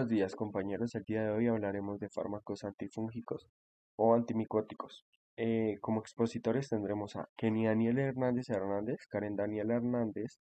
Buenos días, compañeros. El día de hoy hablaremos de fármacos antifúngicos o antimicóticos. Como expositores tendremos a Kenny Daniel Hernández Hernández, Karen Daniela Hernández,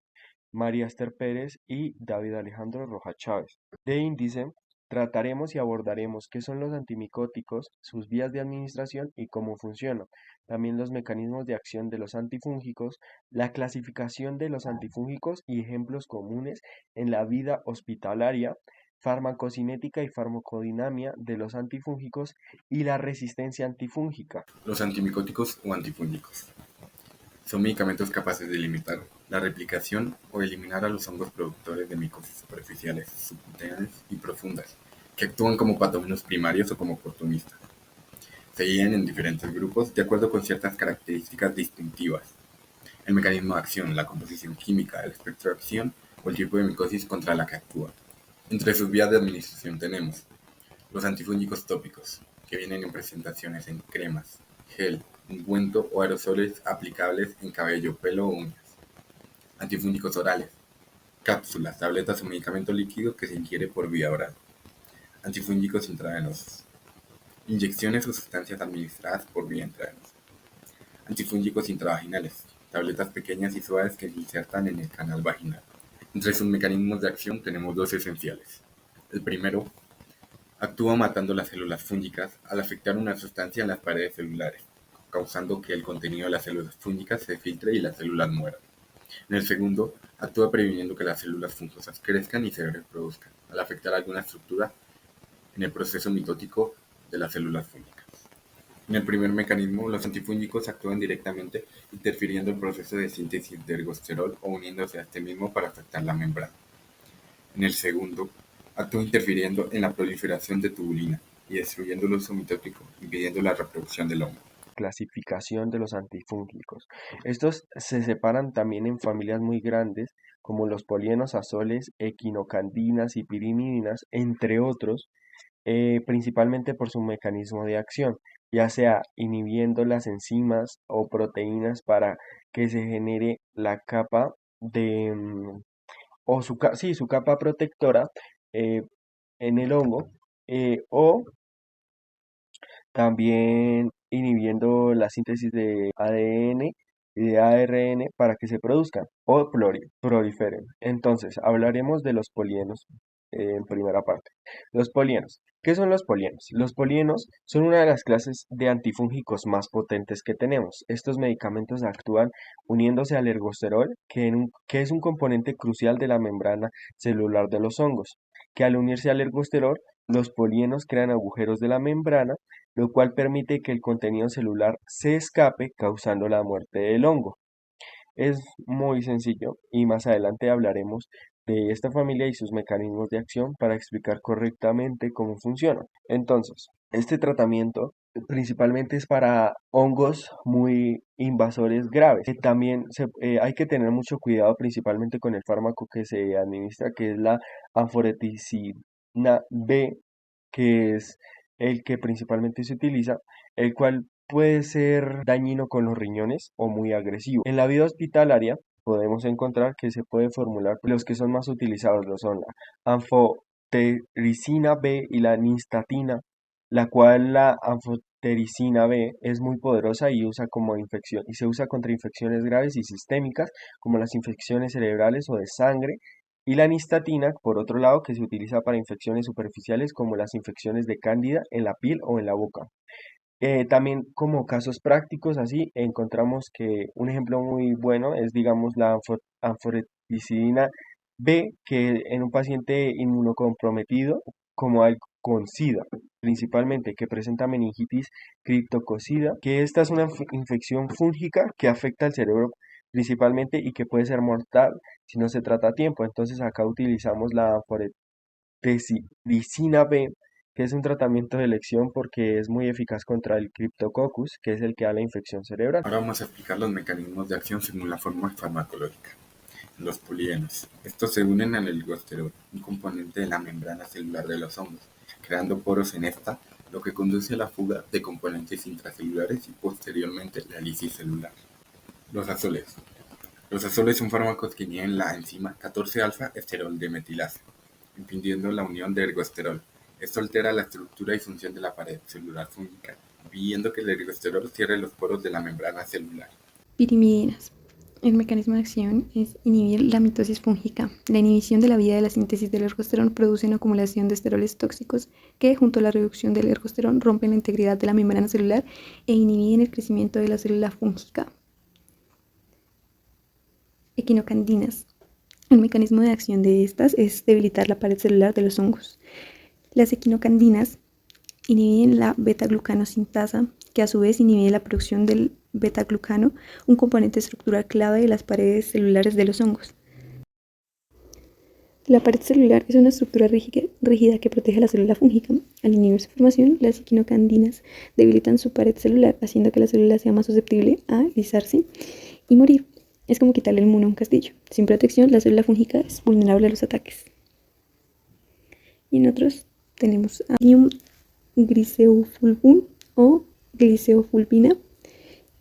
María Esther Pérez y David Alejandro Rojas Chávez. De índice, trataremos y abordaremos qué son los antimicóticos, sus vías de administración y cómo funcionan. También los mecanismos de acción de los antifúngicos, la clasificación de los antifúngicos y ejemplos comunes en la vida hospitalaria, farmacocinética y farmacodinamia de los antifúngicos y la resistencia antifúngica. Los antimicóticos o antifúngicos son medicamentos capaces de limitar la replicación o eliminar a los hongos productores de micosis superficiales, subcutáneas y profundas, que actúan como patógenos primarios o como oportunistas. Se dividen en diferentes grupos de acuerdo con ciertas características distintivas: el mecanismo de acción, la composición química, el espectro de acción o el tipo de micosis contra la que actúa. Entre sus vías de administración tenemos los antifúngicos tópicos, que vienen en presentaciones en cremas, gel, ungüento o aerosoles aplicables en cabello, pelo o uñas. Antifúngicos orales, cápsulas, tabletas o medicamento líquido que se ingiere por vía oral. Antifúngicos intravenosos, inyecciones o sustancias administradas por vía intravenosa. Antifúngicos intravaginales, tabletas pequeñas y suaves que se insertan en el canal vaginal. Entre sus mecanismos de acción tenemos dos esenciales. El primero, actúa matando las células fúngicas al afectar una sustancia en las paredes celulares, causando que el contenido de las células fúngicas se filtre y las células mueran. En el segundo, actúa previniendo que las células fungosas crezcan y se reproduzcan, al afectar alguna estructura en el proceso mitótico de las células fúngicas. En el primer mecanismo, los antifúngicos actúan directamente interfiriendo el proceso de síntesis de ergosterol o uniéndose a este mismo para afectar la membrana. En el segundo, actúa interfiriendo en la proliferación de tubulina y destruyendo el uso mitótico, impidiendo la reproducción del hongo. Clasificación de los antifúngicos. Estos se separan también en familias muy grandes como los polienos, azoles, equinocandinas y pirimidinas, entre otros, principalmente por su mecanismo de acción, ya sea inhibiendo las enzimas o proteínas para que se genere la capa de, sí, su capa protectora eh, en el hongo, o también inhibiendo la síntesis de ADN y de ARN para que se produzcan o proliferen. Entonces, hablaremos de los polienos en primera parte. Los polienos. ¿Qué son los polienos? Los polienos son una de las clases de antifúngicos más potentes que tenemos. Estos medicamentos actúan uniéndose al ergosterol, que es un componente crucial de la membrana celular de los hongos, que al unirse al ergosterol, los polienos crean agujeros de la membrana, lo cual permite que el contenido celular se escape, causando la muerte del hongo. Es muy sencillo y más adelante hablaremos de esta familia y sus mecanismos de acción para explicar correctamente cómo funciona. Entonces, este tratamiento principalmente es para hongos muy invasores graves. También hay que tener mucho cuidado principalmente con el fármaco que se administra, que es la anfotericina B, que es el que principalmente se utiliza, el cual puede ser dañino con los riñones o muy agresivo. En la vida hospitalaria podemos encontrar que se puede formular, los que son más utilizados lo son la anfotericina B y la nistatina, la cual la anfotericina B es muy poderosa y usa como infección y se usa contra infecciones graves y sistémicas como las infecciones cerebrales o de sangre, y la nistatina, por otro lado, que se utiliza para infecciones superficiales como las infecciones de cándida en la piel o en la boca. También como casos prácticos así encontramos que un ejemplo muy bueno es digamos la anfotericina B, que en un paciente inmunocomprometido como al con SIDA, principalmente que presenta meningitis criptococida, que esta es una infección fúngica que afecta al cerebro principalmente y que puede ser mortal si no se trata a tiempo. Entonces acá utilizamos la anfotericina B, que es un tratamiento de elección porque es muy eficaz contra el Cryptococcus, que es el que da la infección cerebral. Ahora vamos a explicar los mecanismos de acción según la forma farmacológica. Los polienos. Estos se unen al ergosterol, un componente de la membrana celular de los hongos, creando poros en esta, lo que conduce a la fuga de componentes intracelulares y posteriormente la lisis celular. Los azoles. Los azoles son fármacos que inhiben la enzima 14-alfa esterol de metilasa. impidiendo la unión de ergosterol. Esto altera la estructura y función de la pared celular fúngica, impidiendo que el ergosterol cierre los poros de la membrana celular. Pirimidinas. El mecanismo de acción es inhibir la mitosis fúngica. La inhibición de la vía de la síntesis del ergosterol produce una acumulación de esteroles tóxicos que, junto a la reducción del ergosterol, rompen la integridad de la membrana celular e inhiben el crecimiento de la célula fúngica. Equinocandinas. El mecanismo de acción de estas es debilitar la pared celular de los hongos. Las equinocandinas inhiben la beta-glucanosintasa, que a su vez inhibe la producción del beta-glucano, un componente estructural clave de las paredes celulares de los hongos. La pared celular es una estructura rígida que protege a la célula fúngica. Al inhibir su formación, las equinocandinas debilitan su pared celular, haciendo que la célula sea más susceptible a lisarse y morir. Es como quitarle el mundo a un castillo. Sin protección, la célula fúngica es vulnerable a los ataques. Y en otros tenemos a griseofulvum o gliseofulvina,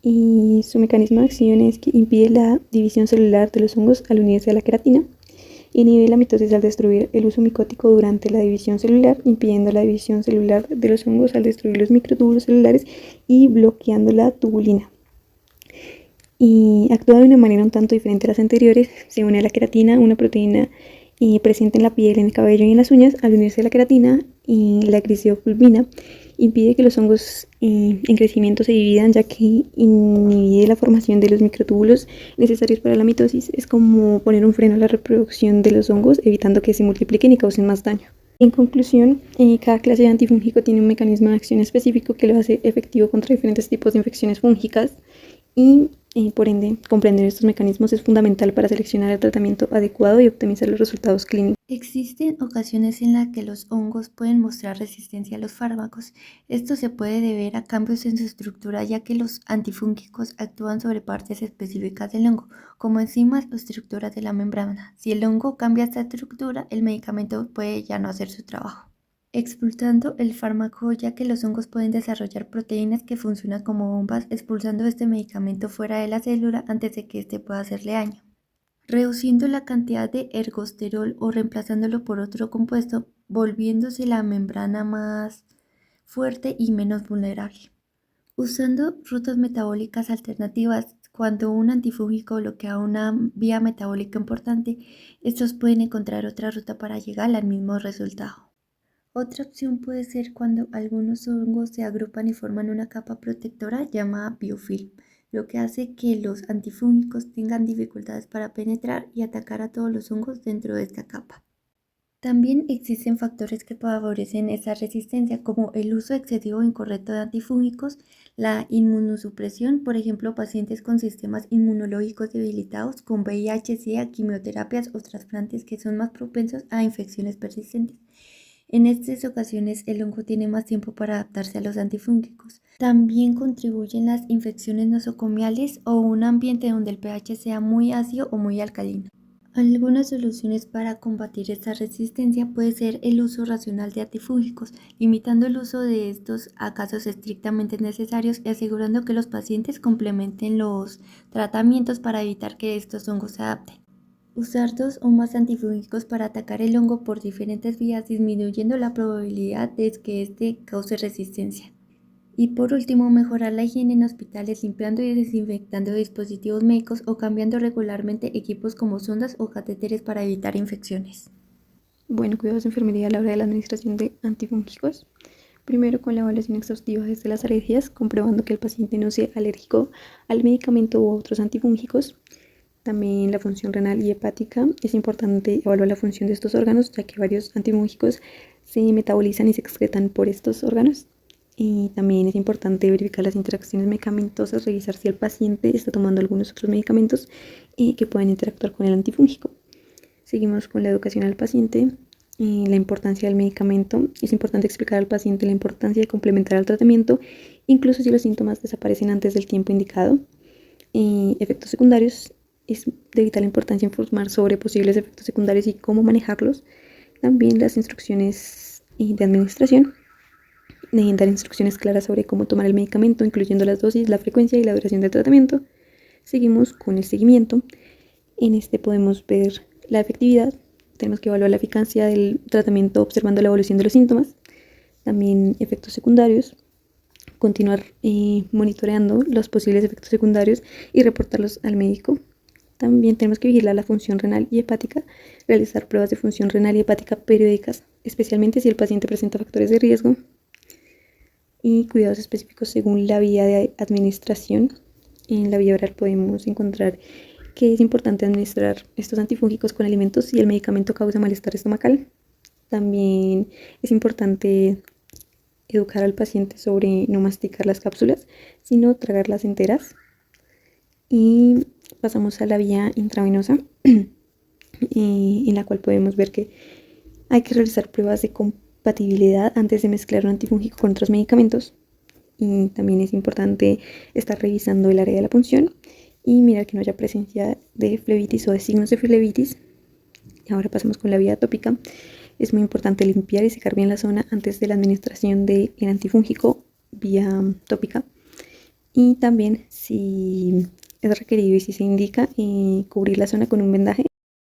y su mecanismo de acción es que impide la división celular de los hongos al unirse a la queratina, inhibe la mitosis al destruir el uso micótico durante la división celular, impidiendo la división celular de los hongos al destruir los microtúbulos celulares y bloqueando la tubulina. Y actúa de una manera un tanto diferente a las anteriores. Se une a la queratina, una proteína presente en la piel, en el cabello y en las uñas. Al unirse a la queratina y la griseofulvina, impide que los hongos en crecimiento se dividan, ya que inhibe la formación de los microtúbulos necesarios para la mitosis. Es como poner un freno a la reproducción de los hongos, evitando que se multipliquen y causen más daño. En conclusión, cada clase de antifúngico tiene un mecanismo de acción específico que lo hace efectivo contra diferentes tipos de infecciones fúngicas, y por ende, comprender estos mecanismos es fundamental para seleccionar el tratamiento adecuado y optimizar los resultados clínicos. Existen ocasiones en las que los hongos pueden mostrar resistencia a los fármacos. Esto se puede deber a cambios en su estructura, ya que los antifúngicos actúan sobre partes específicas del hongo, como enzimas o estructuras de la membrana. Si el hongo cambia esta estructura, el medicamento puede ya no hacer su trabajo, expulsando el fármaco, ya que los hongos pueden desarrollar proteínas que funcionan como bombas, expulsando este medicamento fuera de la célula antes de que éste pueda hacerle daño, reduciendo la cantidad de ergosterol o reemplazándolo por otro compuesto, volviéndose la membrana más fuerte y menos vulnerable. Usando rutas metabólicas alternativas, cuando un antifúngico bloquea una vía metabólica importante, estos pueden encontrar otra ruta para llegar al mismo resultado. Otra opción puede ser cuando algunos hongos se agrupan y forman una capa protectora llamada biofilm, lo que hace que los antifúngicos tengan dificultades para penetrar y atacar a todos los hongos dentro de esta capa. También existen factores que favorecen esa resistencia, como el uso excesivo o incorrecto de antifúngicos, la inmunosupresión, por ejemplo, pacientes con sistemas inmunológicos debilitados, con VIH, SIDA, quimioterapias o trasplantes que son más propensos a infecciones persistentes. En estas ocasiones, el hongo tiene más tiempo para adaptarse a los antifúngicos. También contribuyen las infecciones nosocomiales o un ambiente donde el pH sea muy ácido o muy alcalino. Algunas soluciones para combatir esta resistencia puede ser el uso racional de antifúngicos, limitando el uso de estos a casos estrictamente necesarios y asegurando que los pacientes complementen los tratamientos para evitar que estos hongos se adapten. Usar 2 o más antifúngicos para atacar el hongo por diferentes vías, disminuyendo la probabilidad de que éste cause resistencia. Y por último, mejorar la higiene en hospitales, limpiando y desinfectando dispositivos médicos o cambiando regularmente equipos como sondas o catéteres para evitar infecciones. Bueno, cuidados de enfermería a la hora de la administración de antifúngicos. Primero, con la evaluación exhaustiva desde las alergias, comprobando que el paciente no sea alérgico al medicamento u otros antifúngicos. También la función renal y hepática. Es importante evaluar la función de estos órganos, ya que varios antifúngicos se metabolizan y se excretan por estos órganos. Y también es importante verificar las interacciones medicamentosas, revisar si el paciente está tomando algunos otros medicamentos que pueden interactuar con el antifúngico. Seguimos con la educación al paciente, la importancia del medicamento. Es importante explicar al paciente la importancia de complementar el tratamiento, incluso si los síntomas desaparecen antes del tiempo indicado. Efectos secundarios. Es de vital importancia informar sobre posibles efectos secundarios y cómo manejarlos. También las instrucciones de administración. Dar instrucciones claras sobre cómo tomar el medicamento, incluyendo las dosis, la frecuencia y la duración del tratamiento. Seguimos con el seguimiento. En este podemos ver la efectividad, tenemos que evaluar la eficacia del tratamiento observando la evolución de los síntomas, también efectos secundarios, continuar monitoreando los posibles efectos secundarios y reportarlos al médico. También tenemos que vigilar la función renal y hepática, realizar pruebas de función renal y hepática periódicas, especialmente si el paciente presenta factores de riesgo, y cuidados específicos según la vía de administración. En la vía oral podemos encontrar que es importante administrar estos antifúngicos con alimentos si el medicamento causa malestar estomacal. También es importante educar al paciente sobre no masticar las cápsulas, sino tragarlas enteras. Y pasamos a la vía intravenosa, en la cual podemos ver que hay que realizar pruebas de compatibilidad antes de mezclar un antifúngico con otros medicamentos. Y también es importante estar revisando el área de la punción y mirar que no haya presencia de flebitis o de signos de flebitis. Ahora pasamos con la vía tópica. Es muy importante limpiar y secar bien la zona antes de la administración del antifúngico vía tópica. Y también, si es requerido y si se indica, cubrir la zona con un vendaje